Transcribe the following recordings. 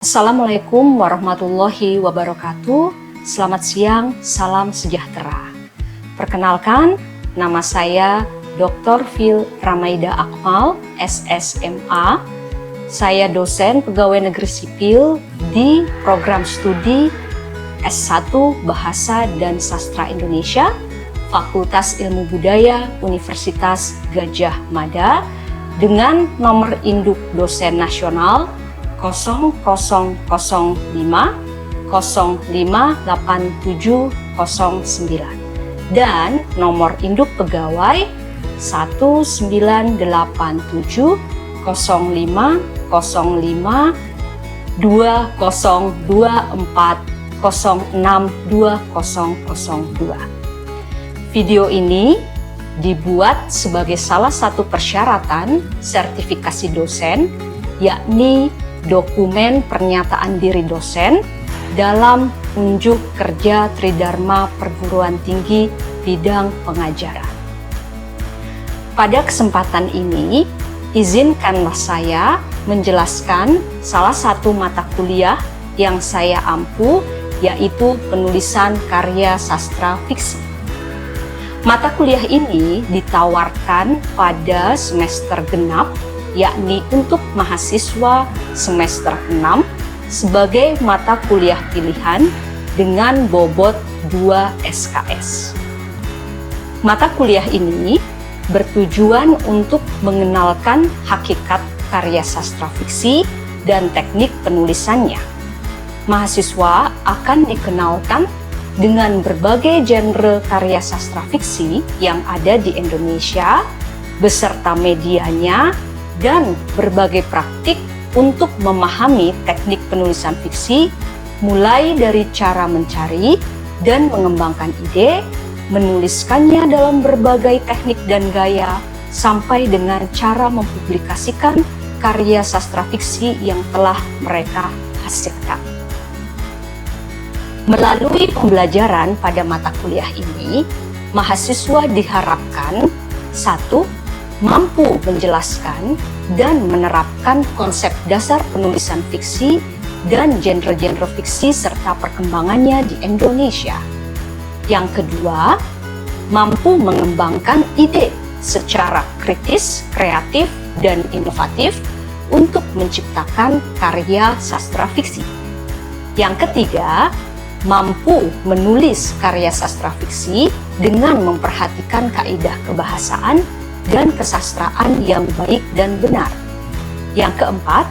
Assalamualaikum warahmatullahi wabarakatuh. Selamat siang, salam sejahtera. Perkenalkan, nama saya Dr. Fil Ramaida Akmal, SSMA. Saya dosen pegawai negeri sipil di program studi S1 Bahasa dan Sastra Indonesia, Fakultas Ilmu Budaya Universitas Gadjah Mada dengan nomor induk dosen nasional 0005 058709 dan nomor induk pegawai 1987 05 05 2024 062002. Video ini dibuat sebagai salah satu persyaratan sertifikasi dosen, yakni dokumen pernyataan diri dosen dalam unjuk kerja Tridharma Perguruan Tinggi bidang pengajaran. Pada kesempatan ini, izinkanlah saya menjelaskan salah satu mata kuliah yang saya ampu, yaitu penulisan karya sastra fiksi. Mata kuliah ini ditawarkan pada semester genap, yakni untuk mahasiswa semester 6 sebagai mata kuliah pilihan dengan bobot 2 SKS. Mata kuliah ini bertujuan untuk mengenalkan hakikat karya sastra fiksi dan teknik penulisannya. Mahasiswa akan dikenalkan dengan berbagai genre karya sastra fiksi yang ada di Indonesia, beserta medianya, dan berbagai praktik untuk memahami teknik penulisan fiksi, mulai dari cara mencari dan mengembangkan ide, menuliskannya dalam berbagai teknik dan gaya, sampai dengan cara mempublikasikan karya sastra fiksi yang telah mereka hasilkan. Melalui pembelajaran pada mata kuliah ini, mahasiswa diharapkan 1. Mampu menjelaskan dan menerapkan konsep dasar penulisan fiksi dan genre-genre fiksi serta perkembangannya di Indonesia. Yang kedua, mampu mengembangkan ide secara kritis, kreatif, dan inovatif untuk menciptakan karya sastra fiksi. Yang ketiga, mampu menulis karya sastra fiksi dengan memperhatikan kaidah kebahasaan dan kesastraan yang baik dan benar. Yang keempat,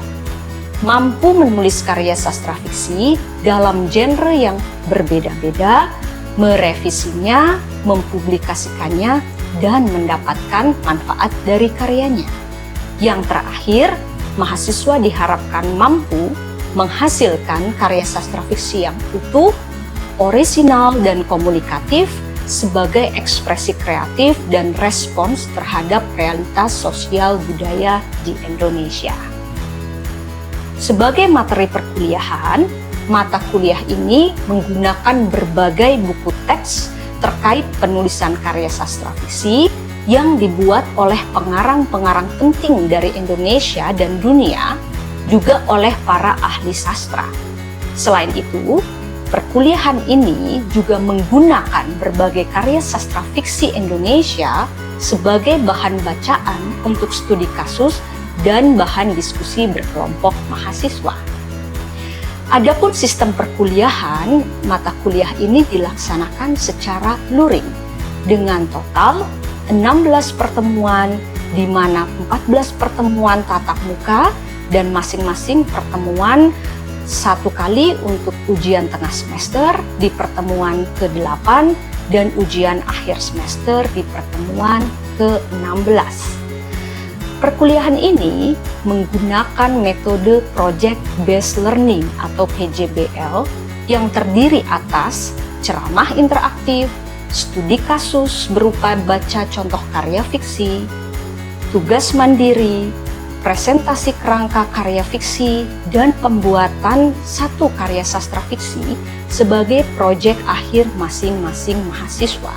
mampu menulis karya sastra fiksi dalam genre yang berbeda-beda, merevisinya, mempublikasikannya, dan mendapatkan manfaat dari karyanya. Yang terakhir, mahasiswa diharapkan mampu menghasilkan karya sastra fiksi yang utuh, orisinal, dan komunikatif sebagai ekspresi kreatif dan respons terhadap realitas sosial budaya di Indonesia. Sebagai materi perkuliahan, mata kuliah ini menggunakan berbagai buku teks terkait penulisan karya sastra fiksi yang dibuat oleh pengarang-pengarang penting dari Indonesia dan dunia, juga oleh para ahli sastra. Selain itu, perkuliahan ini juga menggunakan berbagai karya sastra fiksi Indonesia sebagai bahan bacaan untuk studi kasus dan bahan diskusi berkelompok mahasiswa. Adapun sistem perkuliahan, mata kuliah ini dilaksanakan secara luring dengan total 16 pertemuan, di mana 14 pertemuan tatap muka dan masing-masing pertemuan 1 kali untuk ujian tengah semester di pertemuan ke-8 dan ujian akhir semester di pertemuan ke-16. Perkuliahan ini menggunakan metode Project Based Learning atau PJBL yang terdiri atas ceramah interaktif, studi kasus berupa baca contoh karya fiksi, tugas mandiri, presentasi kerangka karya fiksi, dan pembuatan satu karya sastra fiksi sebagai proyek akhir masing-masing mahasiswa.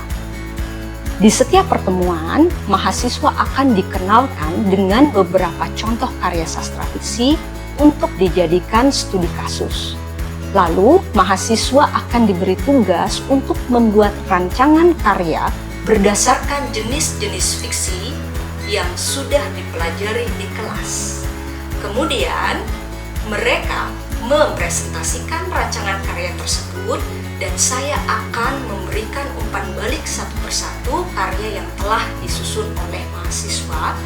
Di setiap pertemuan, mahasiswa akan dikenalkan dengan beberapa contoh karya sastra fiksi untuk dijadikan studi kasus. Lalu, mahasiswa akan diberi tugas untuk membuat rancangan karya berdasarkan jenis-jenis fiksi yang sudah dipelajari di kelas. Kemudian, mereka mempresentasikan rancangan karya tersebut dan saya akan memberikan umpan balik satu persatu karya yang telah disusun oleh mahasiswa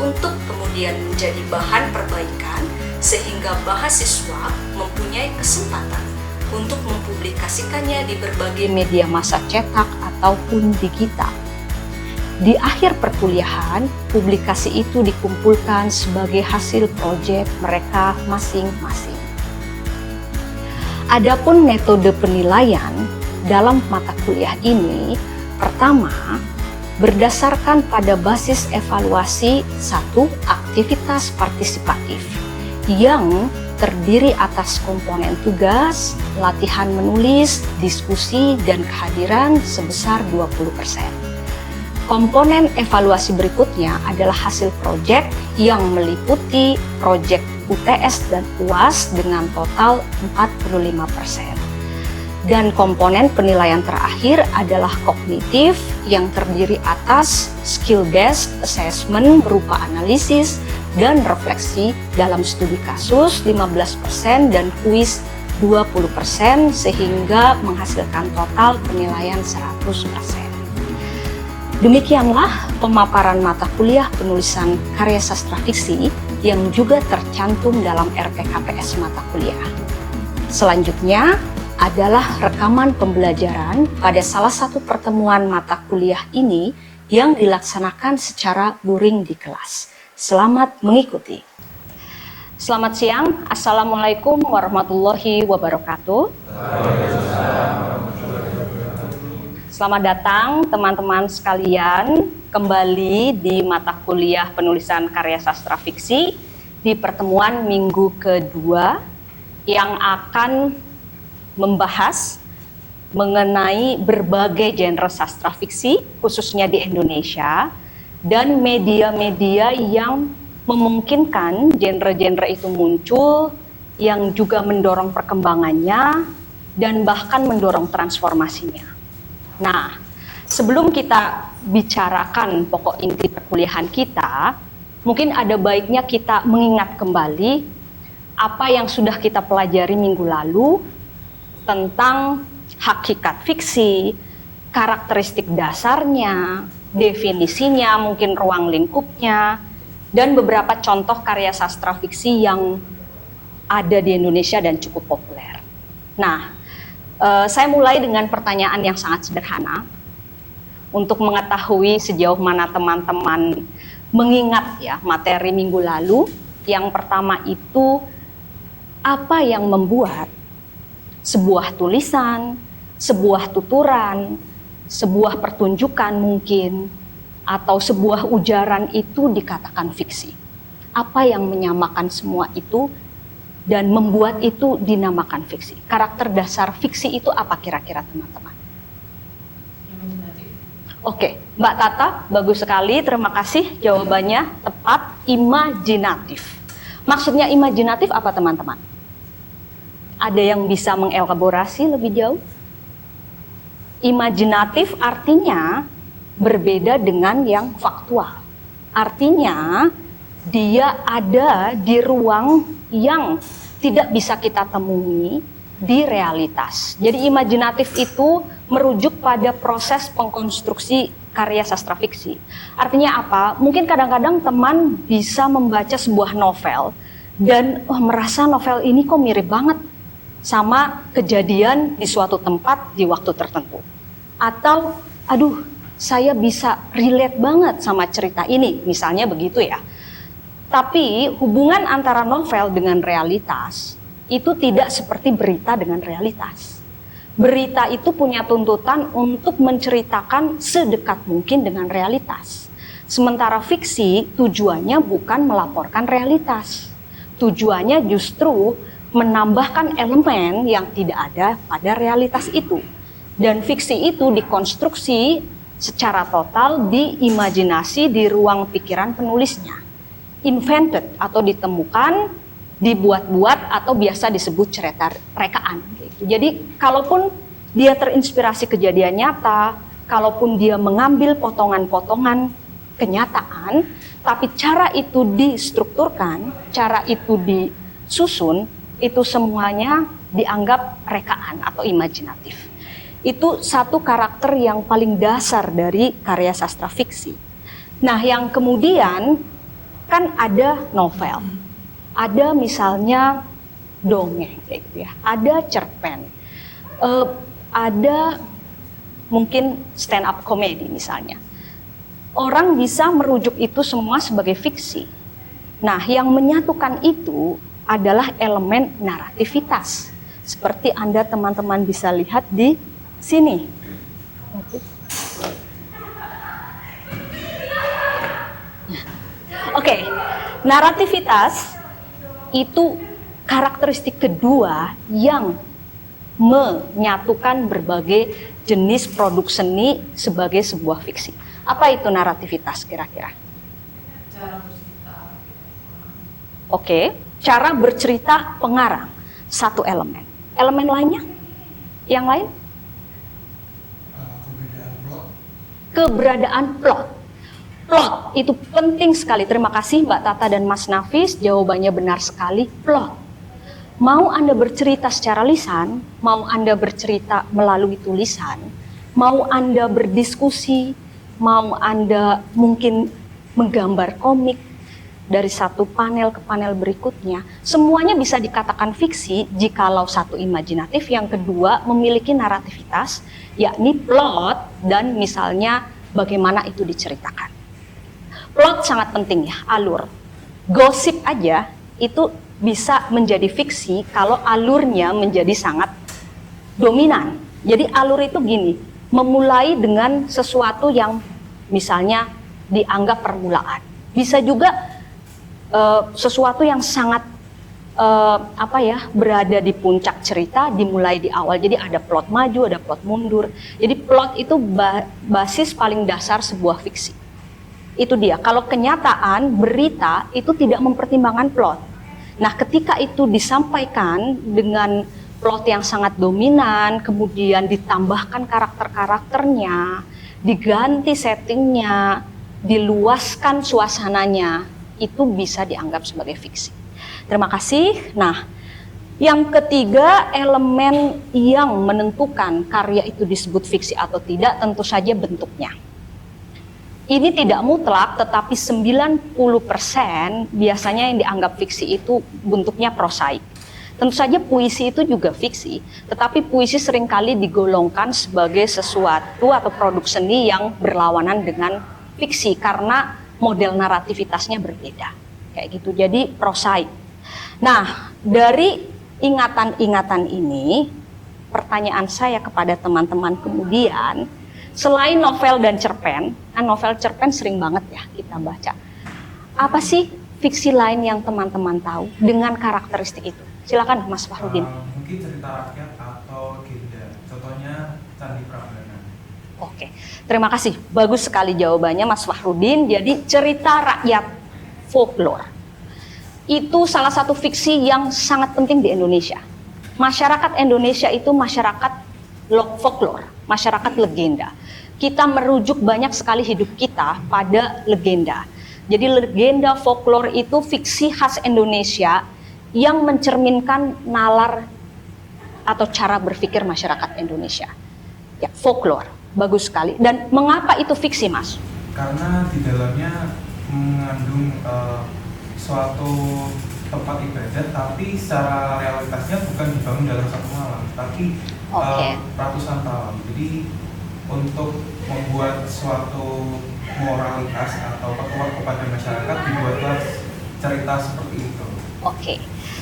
untuk kemudian menjadi bahan perbaikan sehingga mahasiswa mempunyai kesempatan untuk mempublikasikannya di berbagai media massa cetak ataupun digital. Di akhir perkuliahan, publikasi itu dikumpulkan sebagai hasil proyek mereka masing-masing. Adapun metode penilaian dalam mata kuliah ini, pertama, berdasarkan pada basis evaluasi satu aktivitas partisipatif yang terdiri atas komponen tugas, latihan menulis, diskusi, dan kehadiran sebesar 20%. Komponen evaluasi berikutnya adalah hasil proyek yang meliputi proyek UTS dan UAS dengan total 45%. Dan komponen penilaian terakhir adalah kognitif yang terdiri atas skill-based assessment berupa analisis dan refleksi dalam studi kasus 15% dan kuis 20% sehingga menghasilkan total penilaian 100%. Demikianlah pemaparan mata kuliah penulisan karya sastra fiksi yang juga tercantum dalam RPKPS mata kuliah. Selanjutnya adalah rekaman pembelajaran pada salah satu pertemuan mata kuliah ini yang dilaksanakan secara luring di kelas. Selamat mengikuti. Selamat siang, Assalamualaikum warahmatullahi wabarakatuh. Selamat datang teman-teman sekalian kembali di mata kuliah penulisan karya sastra fiksi di pertemuan minggu kedua yang akan membahas mengenai berbagai genre sastra fiksi khususnya di Indonesia dan media-media yang memungkinkan genre-genre itu muncul yang juga mendorong perkembangannya dan bahkan mendorong transformasinya. Nah, sebelum kita bicarakan pokok inti perkuliahan kita, mungkin ada baiknya kita mengingat kembali apa yang sudah kita pelajari minggu lalu tentang hakikat fiksi, karakteristik dasarnya, definisinya, mungkin ruang lingkupnya, dan beberapa contoh karya sastra fiksi yang ada di Indonesia dan cukup populer. Nah, saya mulai dengan pertanyaan yang sangat sederhana untuk mengetahui sejauh mana teman-teman mengingat ya materi minggu lalu. Yang pertama itu, apa yang membuat sebuah tulisan, sebuah tuturan, sebuah pertunjukan mungkin, atau sebuah ujaran itu dikatakan fiksi? Apa yang menyamakan semua itu dan membuat itu dinamakan fiksi? Karakter dasar fiksi itu apa kira-kira teman-teman? Oke, Mbak Tata, bagus sekali, terima kasih jawabannya tepat, imajinatif. Maksudnya imajinatif apa teman-teman? Ada yang bisa mengelaborasi lebih jauh? Imajinatif artinya berbeda dengan yang faktual. Artinya dia ada di ruang yang tidak bisa kita temui di realitas. Jadi imajinatif itu merujuk pada proses pengkonstruksi karya sastra fiksi. Artinya apa? Mungkin kadang-kadang teman bisa membaca sebuah novel dan merasa novel ini kok mirip banget sama kejadian di suatu tempat di waktu tertentu. Atau, aduh, saya bisa relate banget sama cerita ini, misalnya begitu ya. Tapi hubungan antara novel dengan realitas itu tidak seperti berita dengan realitas. Berita itu punya tuntutan untuk menceritakan sedekat mungkin dengan realitas. Sementara fiksi tujuannya bukan melaporkan realitas. Tujuannya justru menambahkan elemen yang tidak ada pada realitas itu. Dan fiksi itu dikonstruksi secara total di imajinasi di ruang pikiran penulisnya. Invented atau ditemukan dibuat-buat atau biasa disebut cerita rekaan gitu. Jadi kalaupun dia terinspirasi kejadian nyata, kalaupun dia mengambil potongan-potongan kenyataan, tapi cara itu distrukturkan, cara itu disusun, itu semuanya dianggap rekaan atau imajinatif. Itu satu karakter yang paling dasar dari karya sastra fiksi. Nah, yang kemudian kan ada novel, ada misalnya dongeng, kayak gitu ya, ada cerpen, ada mungkin stand up comedy misalnya. Orang bisa merujuk itu semua sebagai fiksi. Nah, yang menyatukan itu adalah elemen narativitas. Seperti Anda teman-teman bisa lihat di sini. Oke, narativitas itu karakteristik kedua yang menyatukan berbagai jenis produk seni sebagai sebuah fiksi. Apa itu narativitas kira-kira? Oke, cara bercerita pengarang, satu elemen. Elemen lainnya? Yang lain? Keberadaan plot. Plot itu penting sekali. Terima kasih Mbak Tata dan Mas Nafis, jawabannya benar sekali. Plot. Mau Anda bercerita secara lisan, mau Anda bercerita melalui tulisan, mau Anda berdiskusi, mau Anda mungkin menggambar komik dari satu panel ke panel berikutnya, semuanya bisa dikatakan fiksi jikalau satu imajinatif, yang kedua memiliki narativitas, yakni plot dan misalnya bagaimana itu diceritakan. Plot sangat penting ya, alur. Gosip aja itu bisa menjadi fiksi kalau alurnya menjadi sangat dominan. Jadi alur itu gini, memulai dengan sesuatu yang misalnya dianggap permulaan. Bisa juga sesuatu yang sangat berada di puncak cerita, dimulai di awal. Jadi ada plot maju, ada plot mundur. Jadi plot itu basis paling dasar sebuah fiksi. Itu dia. Kalau kenyataan, berita itu tidak mempertimbangkan plot. Nah, ketika itu disampaikan dengan plot yang sangat dominan, kemudian ditambahkan karakter-karakternya, diganti settingnya, diluaskan suasananya, itu bisa dianggap sebagai fiksi. Terima kasih. Nah, yang ketiga, elemen yang menentukan karya itu disebut fiksi atau tidak, tentu saja bentuknya. Ini tidak mutlak, tetapi 90% biasanya yang dianggap fiksi itu bentuknya prosaik. Tentu saja puisi itu juga fiksi, tetapi puisi seringkali digolongkan sebagai sesuatu atau produk seni yang berlawanan dengan fiksi karena model narativitasnya berbeda. Kayak gitu, jadi prosaik. Nah, dari ingatan-ingatan ini, pertanyaan saya kepada teman-teman kemudian, selain novel dan cerpen, kan novel cerpen sering banget ya kita baca. Apa sih fiksi lain yang teman-teman tahu dengan karakteristik itu? Silakan Mas Fahrudin. Mungkin cerita rakyat atau legenda. Contohnya Candi Prambanan. Oke, terima kasih. Bagus sekali jawabannya Mas Fahrudin. Jadi cerita rakyat folklore itu salah satu fiksi yang sangat penting di Indonesia. Masyarakat Indonesia itu masyarakat folklore, masyarakat legenda. Kita merujuk banyak sekali hidup kita pada legenda. Jadi legenda folklore itu fiksi khas Indonesia yang mencerminkan nalar atau cara berpikir masyarakat Indonesia. Ya, folklore, bagus sekali. Dan mengapa itu fiksi, Mas? Karena di dalamnya mengandung suatu tempat ibadat, tapi secara realitasnya bukan dibangun dalam satu malam, tapi ratusan tahun. Jadi untuk membuat suatu moralitas atau petuah kepada masyarakat, dibuatlah cerita seperti itu. Oke.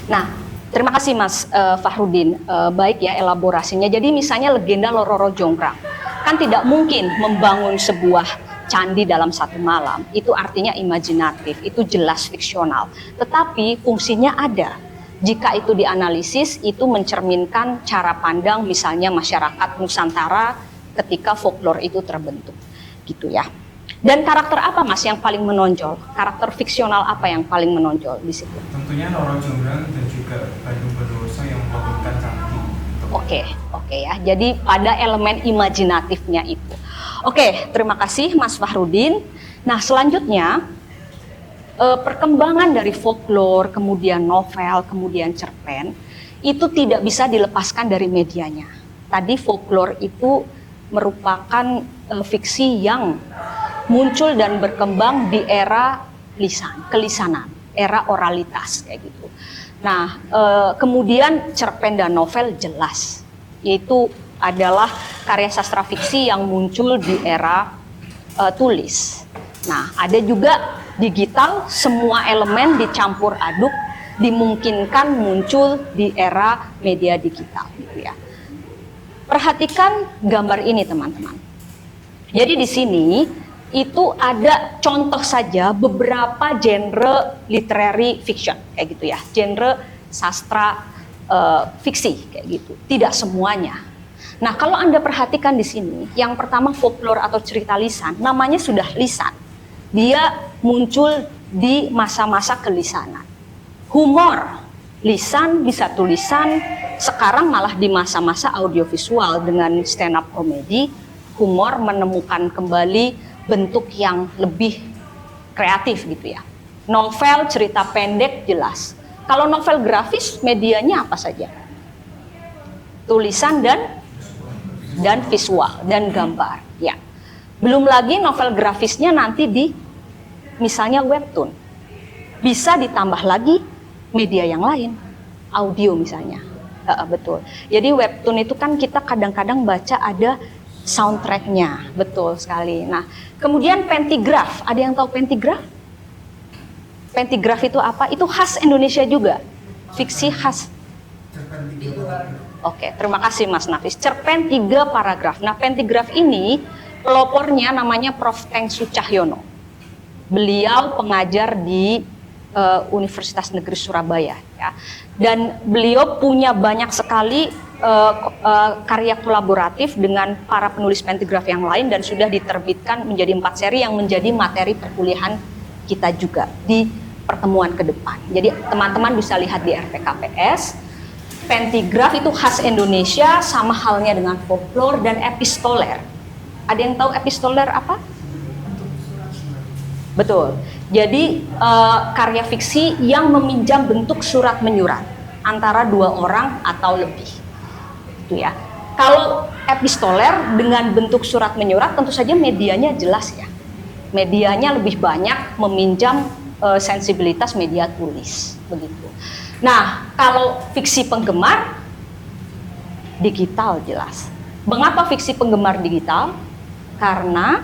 Nah, terima kasih Mas Fahrudin. Baik ya elaborasinya. Jadi misalnya legenda Roro Jonggrang, kan tidak mungkin membangun sebuah candi dalam satu malam. Itu artinya imajinatif, itu jelas fiksional. Tetapi fungsinya ada. Jika itu dianalisis, itu mencerminkan cara pandang misalnya masyarakat Nusantara ketika folklore itu terbentuk. Gitu ya. Dan karakter apa Mas yang paling menonjol? Karakter fiksional apa yang paling menonjol di situ? Tentunya Roro Jonggrang dan juga Bandung Bondowoso yang melakukan candi. Oke ya. Jadi pada elemen imajinatifnya itu. Oke, terima kasih Mas Fahrudin. Nah, selanjutnya perkembangan dari folklore, kemudian novel, kemudian cerpen itu tidak bisa dilepaskan dari medianya. Tadi folklore itu merupakan fiksi yang muncul dan berkembang di era kelisanan, era oralitas kayak gitu. Nah, kemudian cerpen dan novel jelas, yaitu adalah karya sastra fiksi yang muncul di era tulis. Nah, ada juga digital, semua elemen dicampur aduk, dimungkinkan muncul di era media digital, gitu ya. Perhatikan gambar ini, teman-teman. Jadi di sini itu ada contoh saja beberapa genre literary fiction kayak gitu ya, genre sastra fiksi kayak gitu, tidak semuanya. Nah, kalau Anda perhatikan di sini, yang pertama folklore atau cerita lisan, namanya sudah lisan. Dia muncul di masa-masa kelisanan. Humor, lisan bisa tulisan, sekarang malah di masa-masa audiovisual dengan stand up comedy, humor menemukan kembali bentuk yang lebih kreatif gitu ya. Novel, cerita pendek jelas. Kalau novel grafis, medianya apa saja? Tulisan dan visual dan gambar. Ya. Belum lagi novel grafisnya nanti di misalnya webtoon. Bisa ditambah lagi media yang lain, audio misalnya. Betul. Jadi webtoon itu kan kita kadang-kadang baca ada soundtracknya, betul sekali. Nah, kemudian pentigraf, ada yang tahu pentigraf? Pentigraf itu apa? Itu khas Indonesia juga, fiksi khas. Oke, terima kasih Mas Nafis. Cerpen 3 paragraf. Nah, pentigraf ini pelopornya namanya Prof. Teng Sucahyono. Beliau pengajar di Universitas Negeri Surabaya, ya. Dan beliau punya banyak sekali karya kolaboratif dengan para penulis pentigraf yang lain dan sudah diterbitkan menjadi 4 seri yang menjadi materi perkuliahan kita juga di pertemuan ke depan. Jadi teman-teman bisa lihat di RPKPS, pentigraf itu khas Indonesia, sama halnya dengan folklore dan epistoler. Ada yang tahu epistoler apa? Betul. Jadi karya fiksi yang meminjam bentuk surat menyurat antara 2 orang atau lebih. Itu ya. Kalau epistoler dengan bentuk surat menyurat tentu saja medianya jelas ya. Medianya lebih banyak meminjam sensibilitas media tulis begitu. Nah, kalau fiksi penggemar digital jelas. Mengapa fiksi penggemar digital? Karena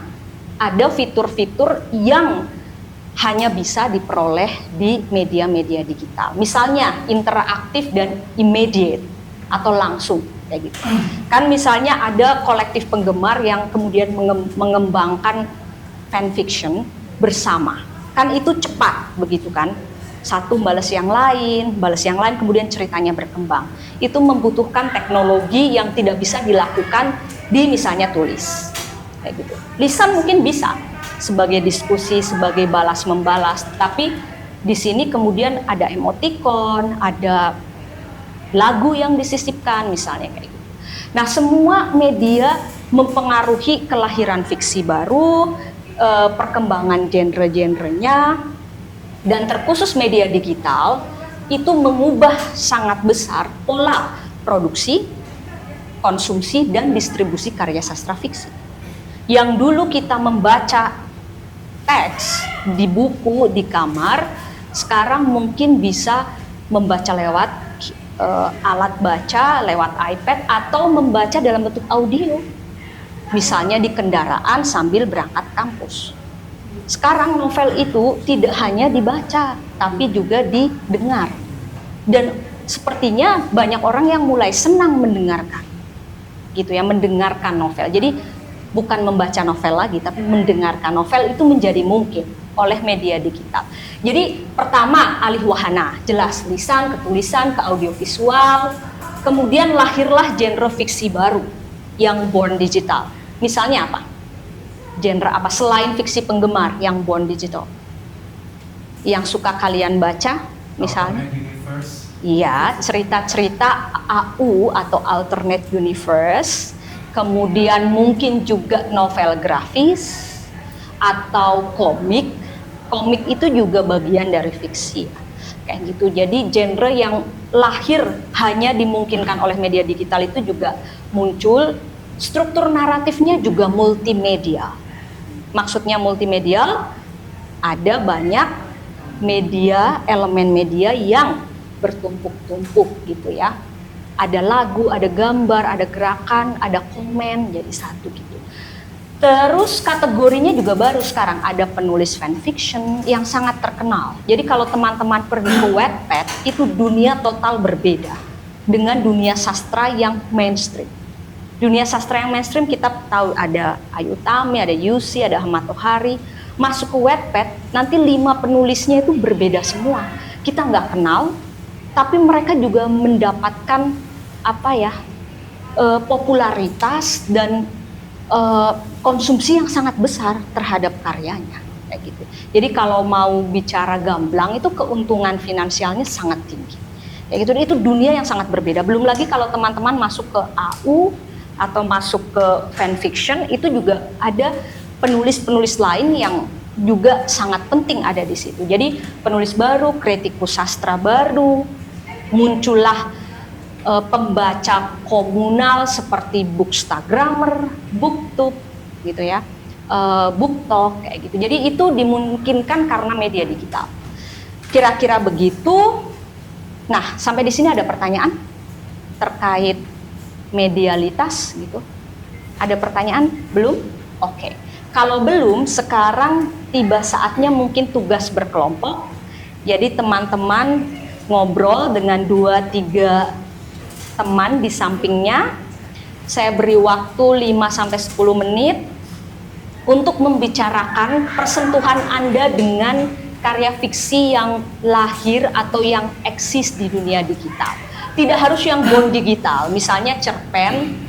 ada fitur-fitur yang hanya bisa diperoleh di media-media digital. Misalnya interaktif dan immediate atau langsung kayak gitu. Kan misalnya ada kolektif penggemar yang kemudian mengembangkan fanfiction bersama. Kan itu cepat begitu kan? Satu balas yang lain, kemudian ceritanya berkembang. Itu membutuhkan teknologi yang tidak bisa dilakukan di misalnya tulis. Kayak gitu. Lisan mungkin bisa sebagai diskusi, sebagai balas-membalas, tapi di sini kemudian ada emoticon, ada lagu yang disisipkan misalnya kayak gitu. Nah, semua media mempengaruhi kelahiran fiksi baru, perkembangan genre-genrenya, dan terkhusus media digital itu mengubah sangat besar pola produksi, konsumsi, dan distribusi karya sastra fiksi. Yang dulu kita membaca teks di buku, di kamar, sekarang mungkin bisa membaca lewat alat baca, lewat iPad, atau membaca dalam bentuk audio. Misalnya di kendaraan sambil berangkat kampus. Sekarang novel itu tidak hanya dibaca, tapi juga didengar. Dan sepertinya banyak orang yang mulai senang mendengarkan. Gitu ya, mendengarkan novel. Jadi bukan membaca novel lagi, tapi mendengarkan novel itu menjadi mungkin oleh media digital. Jadi pertama alih wahana, jelas lisan, ketulisan, ke audiovisual. Kemudian lahirlah genre fiksi baru yang born digital. Misalnya apa? genre apa selain fiksi penggemar yang born digital? Yang suka kalian baca misalnya? Iya, cerita-cerita AU atau alternate universe, kemudian mungkin juga novel grafis atau komik. Komik itu juga bagian dari fiksi. Kayak gitu. Jadi genre yang lahir hanya dimungkinkan oleh media digital itu juga muncul. Struktur naratifnya juga multimedia. Maksudnya multimedia, ada banyak media, elemen media yang bertumpuk-tumpuk gitu ya. Ada lagu, ada gambar, ada gerakan, ada komen, jadi satu gitu. Terus kategorinya juga baru sekarang, ada penulis fanfiction yang sangat terkenal. Jadi kalau teman-teman pergi ke Wattpad, itu dunia total berbeda dengan dunia sastra yang mainstream. Dunia sastra yang mainstream kita tahu ada Ayu Tami, ada Yusi, ada Ahmad Tohari. Masuk ke Wattpad, nanti 5 penulisnya itu berbeda semua. Kita nggak kenal, tapi mereka juga mendapatkan popularitas dan konsumsi yang sangat besar terhadap karyanya, kayak gitu. Jadi kalau mau bicara gamblang itu keuntungan finansialnya sangat tinggi, kayak gitu. Itu dunia yang sangat berbeda. Belum lagi kalau teman-teman masuk ke AU atau masuk ke fanfiction, itu juga ada penulis-penulis lain yang juga sangat penting ada di situ. Jadi penulis baru, kritikus sastra baru, muncullah pembaca komunal seperti Bookstagrammer, Booktube gitu ya, BookTok kayak gitu. Jadi itu dimungkinkan karena media digital. Kira-kira begitu. Nah, sampai di sini ada pertanyaan terkait medialitas gitu. Ada pertanyaan? Belum? Oke. Kalau belum, sekarang tiba saatnya mungkin tugas berkelompok. Jadi teman-teman ngobrol dengan 2-3 teman di sampingnya. Saya beri waktu 5-10 menit untuk membicarakan persentuhan Anda dengan karya fiksi yang lahir atau yang eksis di dunia digital. Tidak harus yang born digital, misalnya cerpen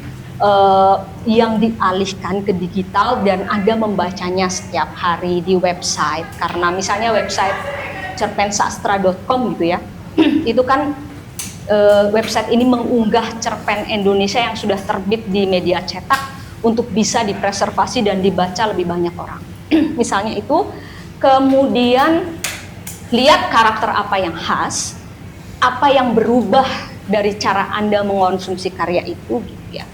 yang dialihkan ke digital dan Anda membacanya setiap hari di website. Karena misalnya website cerpensastra.com gitu ya, itu kan website ini mengunggah cerpen Indonesia yang sudah terbit di media cetak untuk bisa dipreservasi dan dibaca lebih banyak orang. Misalnya itu, kemudian lihat karakter apa yang khas, apa yang berubah dari cara Anda mengonsumsi karya itu gitu ya.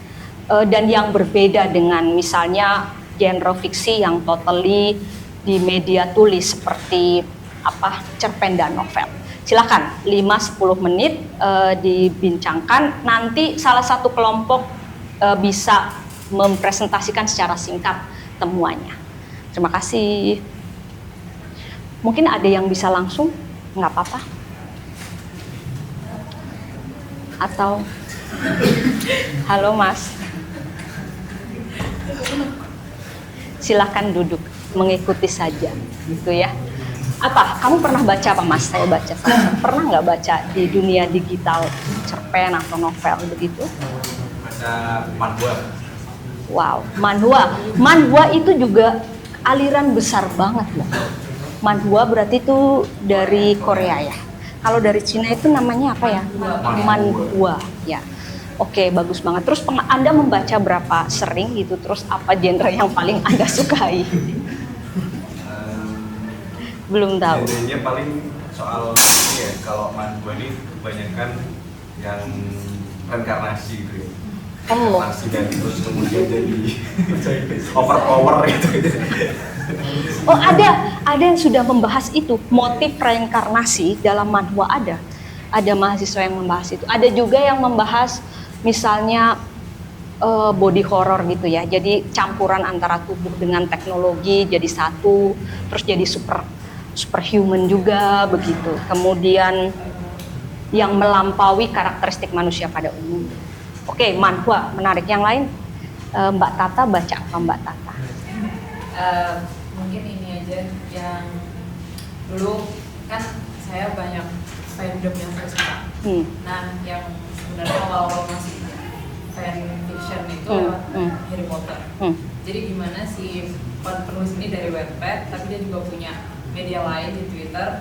Dan yang berbeda dengan misalnya genre fiksi yang totally di media tulis seperti cerpen dan novel. Silakan 5-10 menit dibincangkan. Nanti salah satu kelompok bisa mempresentasikan secara singkat temuannya. Terima kasih. Mungkin ada yang bisa langsung, nggak apa-apa. Atau, halo Mas. Silakan duduk, mengikuti saja, gitu ya. Apa? Kamu pernah baca apa Mas? Saya baca. Pernah nggak baca di dunia digital cerpen atau novel begitu? Baca manhwa. Wow, manhwa. Manhwa itu juga aliran besar banget loh. Manhwa berarti itu dari Korea ya. Kalau dari Cina itu namanya apa ya? Manhwa ya. Oke, bagus banget. Terus Anda membaca berapa sering gitu? Terus apa genre yang paling Anda sukai? Belum tahu. Genrenya paling soal ini ya, kalau manhwa ini kebanyakan yang reinkarnasi gitu ya. Reinkarnasi dan terus kemudian jadi overpower gitu. Oh, ada yang sudah membahas itu, motif reinkarnasi dalam manhwa ada. Ada mahasiswa yang membahas itu. Ada juga yang membahas misalnya body horror gitu ya. Jadi campuran antara tubuh dengan teknologi jadi satu, terus jadi superhuman juga begitu. Kemudian yang melampaui karakteristik manusia pada umumnya. Oke, manhwa menarik. Yang lain, Mbak Tata baca apa Mbak Tata? Mungkin ini aja yang dulu kan saya banyak fandom yang saya suka. Nah, yang sebenarnya awal-awal masih fan fiction itu lewat Harry Potter. Jadi Jadi gimana si penulis ini dari Wattpad, tapi dia juga punya media lain di Twitter.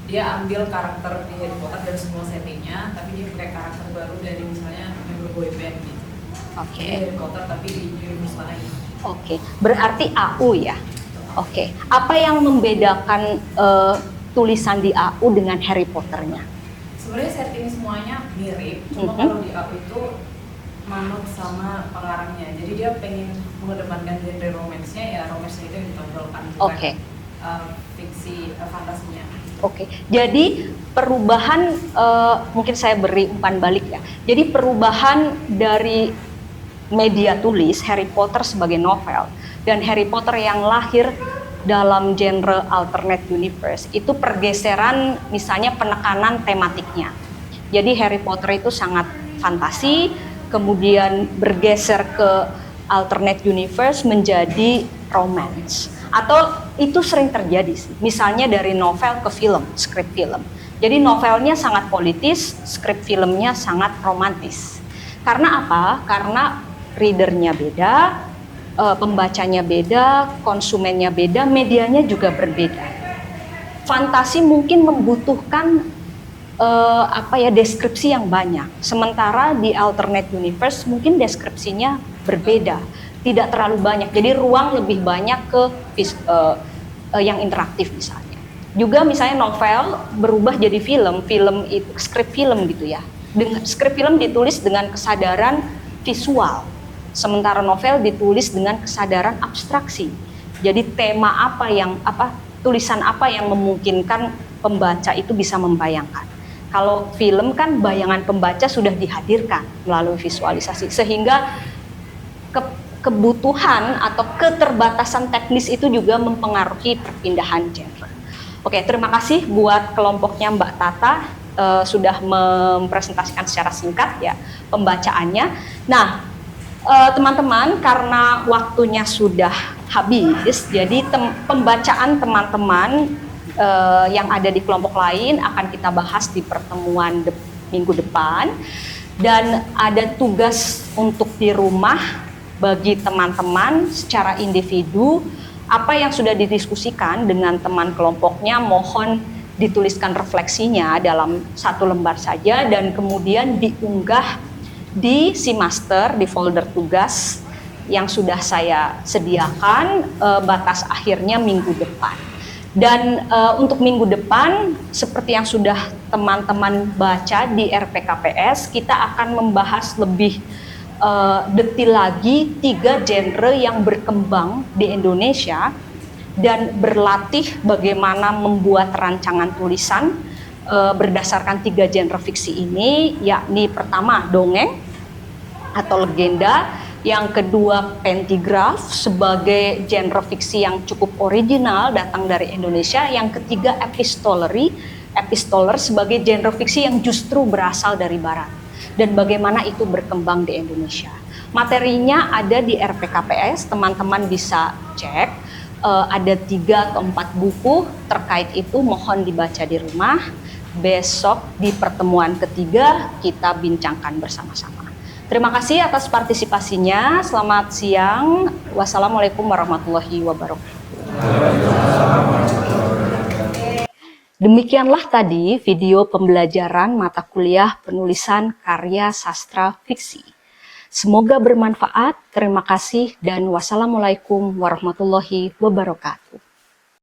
Dia ambil karakter di Harry Potter dan semua settingnya, tapi dia pakai karakter baru dari misalnya member boy band gitu. Oke. Harry Potter tapi di universe lain. Oke, berarti AU ya. Oke, apa yang membedakan tulisan di AU dengan Harry Potternya? Sebenarnya setting semuanya mirip, cuma kalau di AU itu manut sama pengarangnya. Jadi dia pengen mengedepankan genre romance-nya, ya romance-nya itu yang ditonjolkan, bukan fiksi fantasinya. Oke, jadi perubahan mungkin saya beri umpan balik ya. Jadi perubahan dari media tulis Harry Potter sebagai novel dan Harry Potter yang lahir dalam genre alternate universe itu pergeseran misalnya penekanan tematiknya. Jadi Harry Potter itu sangat fantasi, kemudian bergeser ke alternate universe menjadi romance. Atau itu sering terjadi sih. Misalnya dari novel ke film, skrip film. Jadi novelnya sangat politis, skrip filmnya sangat romantis. Karena apa? Karena readernya beda, pembacanya beda, konsumennya beda, medianya juga berbeda. Fantasi mungkin membutuhkan deskripsi yang banyak. Sementara di alternate universe mungkin deskripsinya berbeda, tidak terlalu banyak. Jadi ruang lebih banyak ke yang interaktif misalnya. Juga misalnya novel berubah jadi film itu skrip film gitu ya. Skrip film ditulis dengan kesadaran visual. Sementara novel ditulis dengan kesadaran abstraksi. Jadi tema tulisan apa yang memungkinkan pembaca itu bisa membayangkan. Kalau film kan bayangan pembaca sudah dihadirkan melalui visualisasi, sehingga kebutuhan atau keterbatasan teknis itu juga mempengaruhi perpindahan genre. Oke, terima kasih buat kelompoknya Mbak Tata sudah mempresentasikan secara singkat ya pembacaannya. Nah, teman-teman, karena waktunya sudah habis, jadi pembacaan teman-teman yang ada di kelompok lain akan kita bahas di pertemuan minggu depan. Dan ada tugas untuk di rumah bagi teman-teman secara individu, apa yang sudah didiskusikan dengan teman kelompoknya mohon dituliskan refleksinya dalam satu lembar saja dan kemudian diunggah di Simaster, di folder tugas yang sudah saya sediakan, batas akhirnya minggu depan. Dan untuk minggu depan, seperti yang sudah teman-teman baca di RPKPS, kita akan membahas lebih detail lagi 3 genre yang berkembang di Indonesia dan berlatih bagaimana membuat rancangan tulisan berdasarkan 3 genre fiksi ini, yakni pertama dongeng atau legenda, yang kedua pentigraf sebagai genre fiksi yang cukup original datang dari Indonesia, yang ketiga epistoler sebagai genre fiksi yang justru berasal dari barat dan bagaimana itu berkembang di Indonesia. Materinya ada di RPKPS, teman-teman bisa cek, ada 3 atau 4 buku terkait itu, mohon dibaca di rumah. Besok di pertemuan ketiga kita bincangkan bersama-sama. Terima kasih atas partisipasinya. Selamat siang. Wassalamualaikum warahmatullahi wabarakatuh. Demikianlah tadi video pembelajaran mata kuliah penulisan karya sastra fiksi. Semoga bermanfaat. Terima kasih dan wassalamualaikum warahmatullahi wabarakatuh.